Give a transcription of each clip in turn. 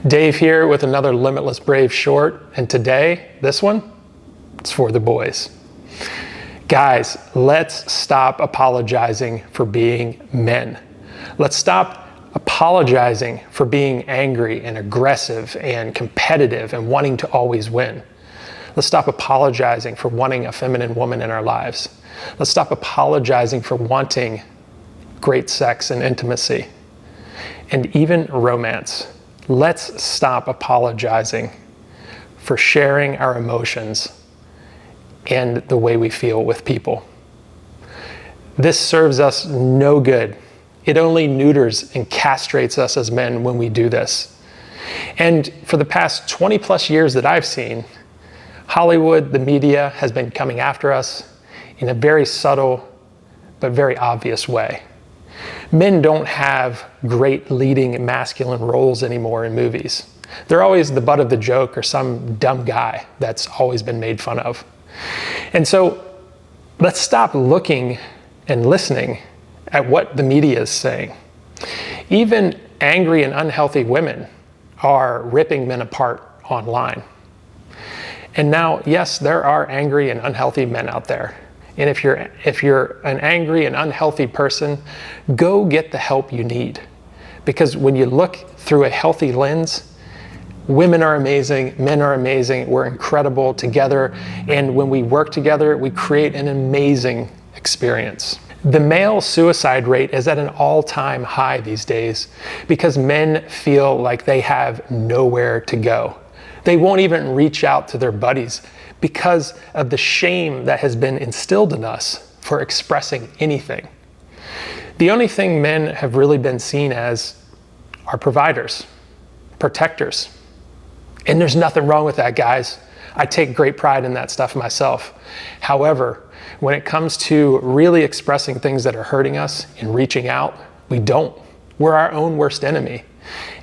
Dave here with another Limitless Brave short, and today, this one, it's for the boys. Guys, let's stop apologizing for being men. Let's stop apologizing for being angry and aggressive and competitive and wanting to always win. Let's stop apologizing for wanting a feminine woman in our lives. Let's stop apologizing for wanting great sex and intimacy and even romance. Let's stop apologizing for sharing our emotions and the way we feel with people. This serves us no good. It only neuters and castrates us as men when we do this. And for the past 20 plus years that I've seen, Hollywood, the media, has been coming after us in a very subtle but very obvious way. Men don't have great leading masculine roles anymore in movies. They're always the butt of the joke or some dumb guy that's always been made fun of. And so let's stop looking and listening at what the media is saying. Even angry and unhealthy women are ripping men apart online. And now, yes, there are angry and unhealthy men out there. And if you're an angry and unhealthy person, go get the help you need. Because when you look through a healthy lens, women are amazing, men are amazing, we're incredible together. And when we work together, we create an amazing experience. The male suicide rate is at an all-time high these days because men feel like they have nowhere to go. They won't even reach out to their buddies because of the shame that has been instilled in us for expressing anything. The only thing men have really been seen as are providers, protectors. And there's nothing wrong with that, guys. I take great pride in that stuff myself. However, when it comes to really expressing things that are hurting us and reaching out, we don't. We're our own worst enemy.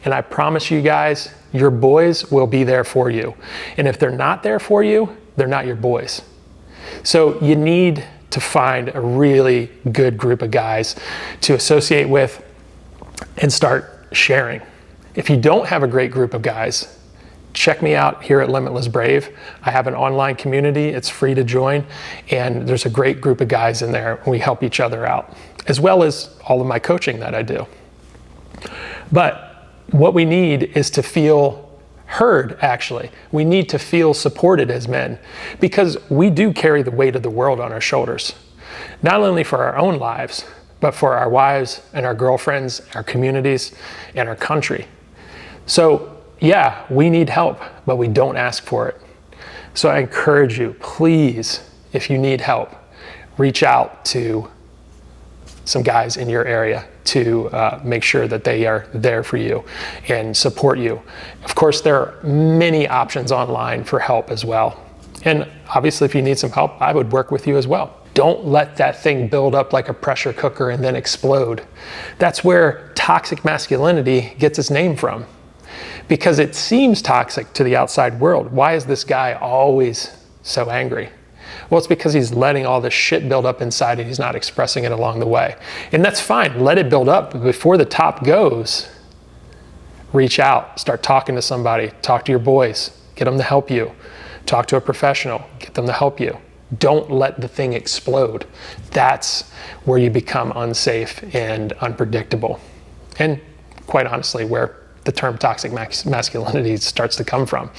And I promise you guys, your boys will be there for you. And if they're not there for you, they're not your boys. So you need to find a really good group of guys to associate with and start sharing. If you don't have a great group of guys, check me out here at Limitless Brave. I have an online community. It's free to join. And there's a great group of guys in there. We help each other out, as well as all of my coaching that I do. But what we need is to feel heard, actually. We need to feel supported as men because we do carry the weight of the world on our shoulders, not only for our own lives, but for our wives and our girlfriends, our communities, and our country. So yeah, we need help, but we don't ask for it. So I encourage you, please, if you need help, reach out to some guys in your area to make sure that they are there for you and support you. Of course, there are many options online for help as well. And obviously, if you need some help, I would work with you as well. Don't let that thing build up like a pressure cooker and then explode. That's where toxic masculinity gets its name from, because it seems toxic to the outside world. Why is this guy always so angry? Well, it's because he's letting all this shit build up inside and he's not expressing it along the way. And that's fine. Let it build up. But before the top goes, reach out. Start talking to somebody. Talk to your boys. Get them to help you. Talk to a professional. Get them to help you. Don't let the thing explode. That's where you become unsafe and unpredictable. And quite honestly, where the term toxic masculinity starts to come from.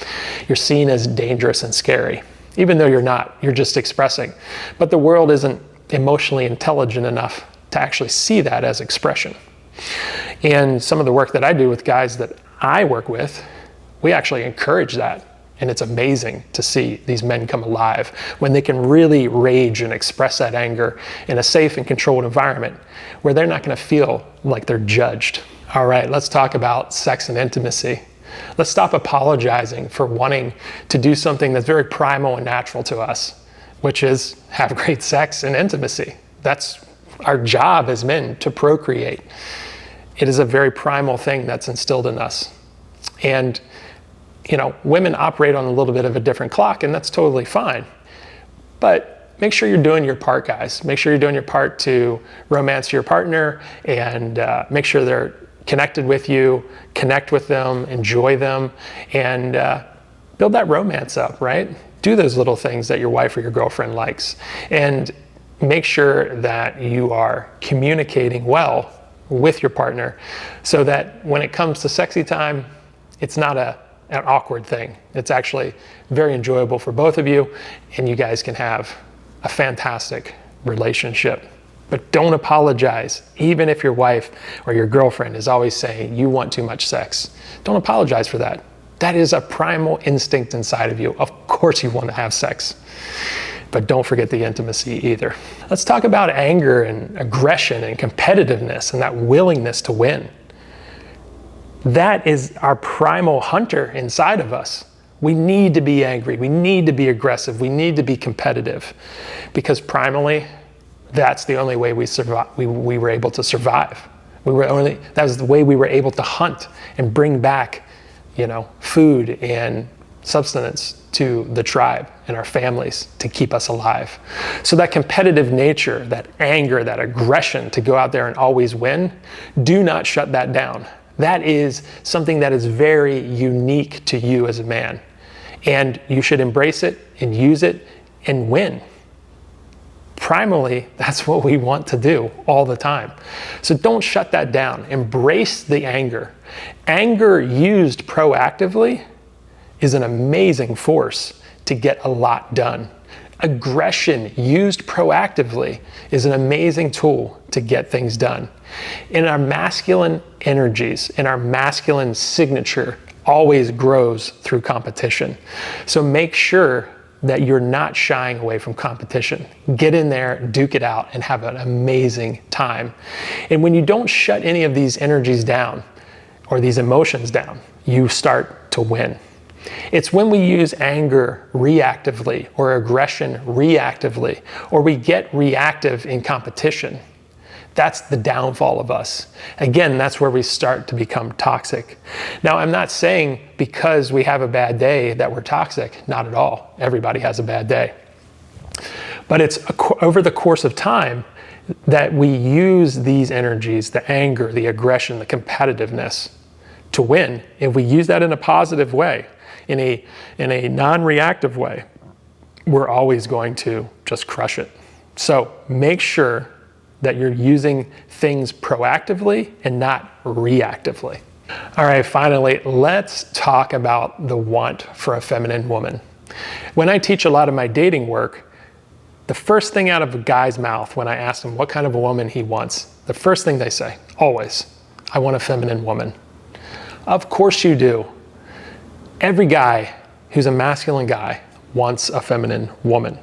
You're seen as dangerous and scary. Even though you're not, you're just expressing. But the world isn't emotionally intelligent enough to actually see that as expression. And some of the work that I do with guys that I work with, we actually encourage that. And it's amazing to see these men come alive when they can really rage and express that anger in a safe and controlled environment where they're not going to feel like they're judged. All right, let's talk about sex and intimacy. Let's stop apologizing for wanting to do something that's very primal and natural to us, which is have great sex and intimacy. That's our job as men, to procreate. It is a very primal thing that's instilled in us. And, you know, women operate on a little bit of a different clock, and that's totally fine. But make sure you're doing your part, guys. Make sure you're doing your part to romance your partner and make sure they're connected with you, connect with them, enjoy them, and build that romance up, right? Do those little things that your wife or your girlfriend likes, and make sure that you are communicating well with your partner so that when it comes to sexy time, it's not an awkward thing. It's actually very enjoyable for both of you, and you guys can have a fantastic relationship. But don't apologize, even if your wife or your girlfriend is always saying you want too much sex. Don't apologize for that. That is a primal instinct inside of you. Of course you want to have sex, but don't forget the intimacy either. Let's talk about anger and aggression and competitiveness and that willingness to win. That is our primal hunter inside of us. We need to be angry. We need to be aggressive. We need to be competitive, because primally, that's the only way we survive. We were able to survive. That was the way we were able to hunt and bring back, food and sustenance to the tribe and our families to keep us alive. So that competitive nature, that anger, that aggression to go out there and always win, do not shut that down. That is something that is very unique to you as a man. And you should embrace it and use it and win. Primally, that's what we want to do all the time. So don't shut that down. Embrace the anger. Anger used proactively is an amazing force to get a lot done. Aggression used proactively is an amazing tool to get things done. In our masculine energies, in our masculine signature, always grows through competition. So make sure that you're not shying away from competition. Get in there, duke it out, and have an amazing time. And when you don't shut any of these energies down or these emotions down, you start to win. It's when we use anger reactively or aggression reactively, or we get reactive in competition. That's the downfall of us. Again, that's where we start to become toxic. Now, I'm not saying because we have a bad day that we're toxic. Not at all. Everybody has a bad day. But it's over the course of time that we use these energies, the anger, the aggression, the competitiveness, to win. If we use that in a positive way, in a non-reactive way, we're always going to just crush it. So make sure that you're using things proactively and not reactively. All right, finally, let's talk about the want for a feminine woman. When I teach a lot of my dating work, the first thing out of a guy's mouth when I ask him what kind of a woman he wants, the first thing they say, always, I want a feminine woman. Of course you do. Every guy who's a masculine guy wants a feminine woman.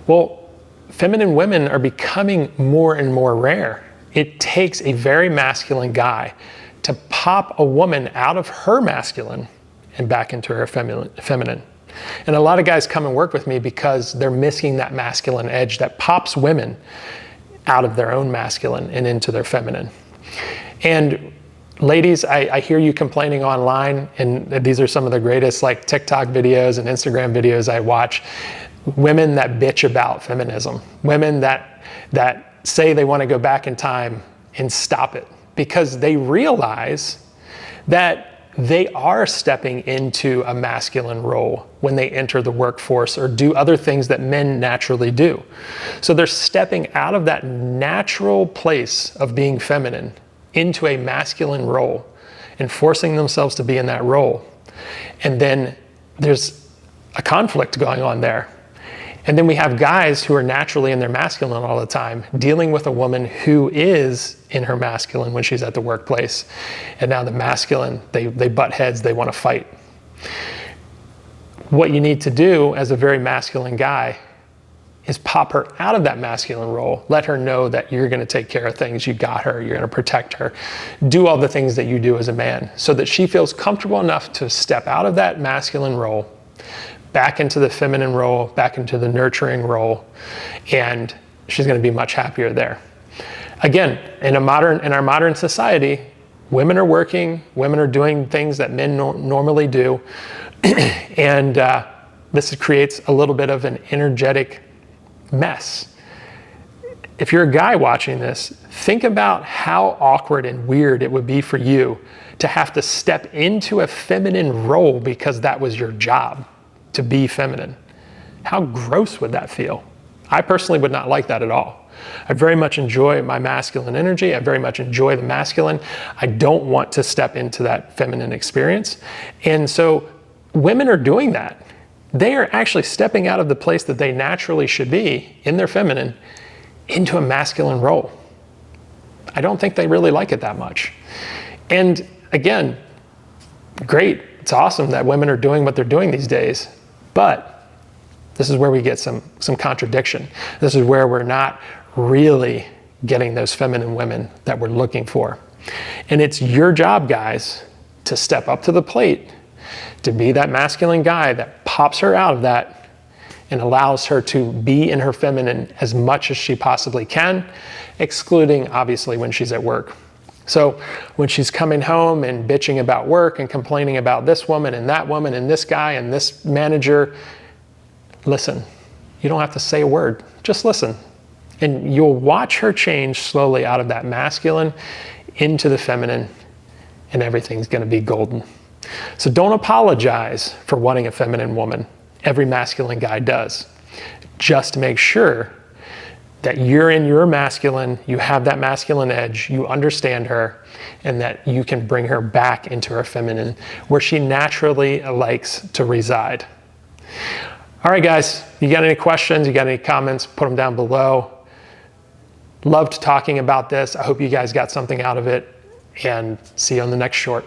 Well, feminine women are becoming more and more rare. It takes a very masculine guy to pop a woman out of her masculine and back into her feminine. And a lot of guys come and work with me because they're missing that masculine edge that pops women out of their own masculine and into their feminine. And ladies, I hear you complaining online, and these are some of the greatest TikTok videos and Instagram videos I watch. Women that bitch about feminism, women that say they want to go back in time and stop it because they realize that they are stepping into a masculine role when they enter the workforce or do other things that men naturally do. So they're stepping out of that natural place of being feminine into a masculine role and forcing themselves to be in that role. And then there's a conflict going on there. And then we have guys who are naturally in their masculine all the time, dealing with a woman who is in her masculine when she's at the workplace. And now the masculine, they butt heads, they want to fight. What you need to do as a very masculine guy is pop her out of that masculine role. Let her know that you're going to take care of things. You got her. You're going to protect her. Do all the things that you do as a man so that she feels comfortable enough to step out of that masculine role, back into the feminine role, back into the nurturing role, and she's going to be much happier there. Again, in our modern society, women are working, women are doing things that men normally do, and this creates a little bit of an energetic mess. if you're a guy watching this, think about how awkward and weird it would be for you to have to step into a feminine role because that was your job, to be feminine. How gross would that feel? I personally would not like that at all. I very much enjoy my masculine energy. I very much enjoy the masculine. I don't want to step into that feminine experience. And so women are doing that. They are actually stepping out of the place that they naturally should be in their feminine into a masculine role. I don't think they really like it that much. And again, great. It's awesome that women are doing what they're doing these days, but this is where we get some contradiction. This is where we're not really getting those feminine women that we're looking for. And it's your job, guys, to step up to the plate, to be that masculine guy that pops her out of that and allows her to be in her feminine as much as she possibly can, excluding obviously when she's at work. So when she's coming home and bitching about work and complaining about this woman and this guy and this manager, listen. You don't have to say a word, just listen. And you'll watch her change slowly out of that masculine into the feminine, and everything's gonna be golden. So don't apologize for wanting a feminine woman. Every masculine guy does. Just make sure that you're in your masculine, you have that masculine edge, you understand her, and that you can bring her back into her feminine where she naturally likes to reside. All right, guys, you got any questions? You got any comments? Put them down below. Loved talking about this. I hope you guys got something out of it, and see you on the next short.